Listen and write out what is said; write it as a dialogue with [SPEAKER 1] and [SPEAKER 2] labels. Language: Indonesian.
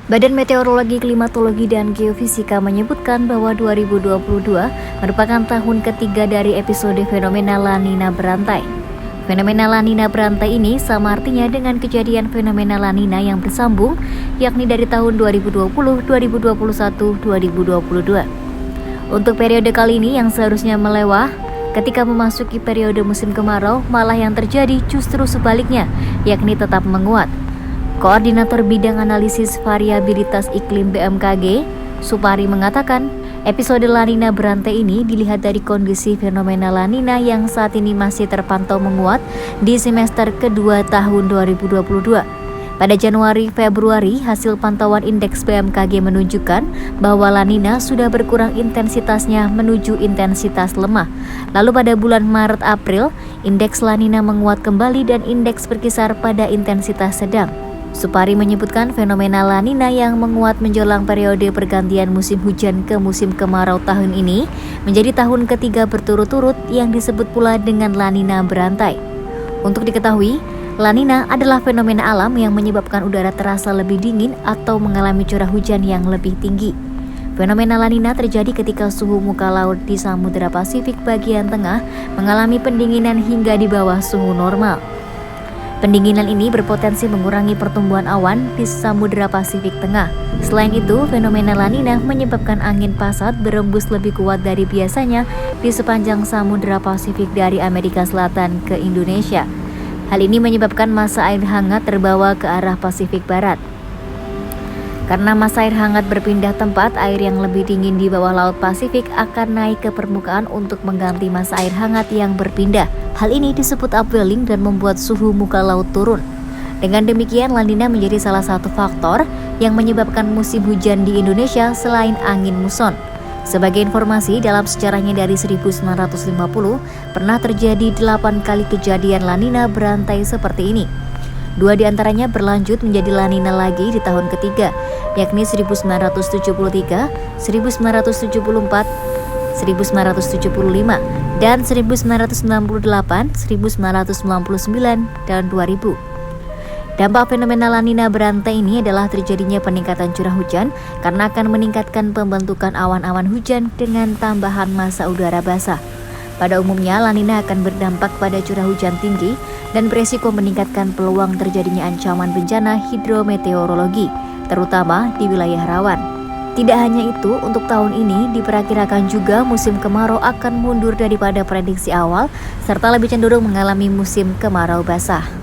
[SPEAKER 1] Badan Meteorologi, Klimatologi, dan Geofisika menyebutkan bahwa 2022 merupakan tahun ketiga dari episode fenomena La Nina berantai. Fenomena La Nina berantai ini sama artinya dengan kejadian fenomena La Nina yang bersambung, yakni dari tahun 2020, 2021, 2022. Untuk periode kali ini yang seharusnya melewah, ketika memasuki periode musim kemarau, malah yang terjadi justru sebaliknya, yakni tetap menguat. Koordinator Bidang Analisis Variabilitas Iklim BMKG, Supari mengatakan, episode La Nina berantai ini dilihat dari kondisi fenomena La Nina yang saat ini masih terpantau menguat di semester kedua tahun 2022. Pada Januari-Februari, hasil pantauan indeks BMKG menunjukkan bahwa La Nina sudah berkurang intensitasnya menuju intensitas lemah. Lalu pada bulan Maret-April, indeks La Nina menguat kembali dan indeks berkisar pada intensitas sedang. Supari menyebutkan fenomena La Nina yang menguat menjelang periode pergantian musim hujan ke musim kemarau tahun ini menjadi tahun ketiga berturut-turut yang disebut pula dengan La Nina berantai. Untuk diketahui, La Nina adalah fenomena alam yang menyebabkan udara terasa lebih dingin atau mengalami curah hujan yang lebih tinggi. Fenomena La Nina terjadi ketika suhu muka laut di Samudra Pasifik bagian tengah mengalami pendinginan hingga di bawah suhu normal. Pendinginan ini berpotensi mengurangi pertumbuhan awan di Samudra Pasifik Tengah. Selain itu, fenomena La Nina menyebabkan angin pasat berembus lebih kuat dari biasanya di sepanjang Samudra Pasifik dari Amerika Selatan ke Indonesia. Hal ini menyebabkan massa air hangat terbawa ke arah Pasifik Barat. Karena massa air hangat berpindah tempat, air yang lebih dingin di bawah Laut Pasifik akan naik ke permukaan untuk mengganti massa air hangat yang berpindah. Hal ini disebut upwelling dan membuat suhu muka laut turun. Dengan demikian, La Nina menjadi salah satu faktor yang menyebabkan musim hujan di Indonesia selain angin muson. Sebagai informasi, dalam sejarahnya dari 1950, pernah terjadi 8 kali kejadian La Nina berantai seperti ini. 2 diantaranya berlanjut menjadi La Nina lagi di tahun ketiga, yakni 1973, 1974, 1975, dan 1998, 1999, dan 2000. Dampak fenomena La Nina berantai ini adalah terjadinya peningkatan curah hujan karena akan meningkatkan pembentukan awan-awan hujan dengan tambahan massa udara basah. Pada umumnya, La Nina akan berdampak pada curah hujan tinggi dan beresiko meningkatkan peluang terjadinya ancaman bencana hidrometeorologi, terutama di wilayah rawan. Tidak hanya itu, untuk tahun ini diperkirakan juga musim kemarau akan mundur daripada prediksi awal, serta lebih cenderung mengalami musim kemarau basah.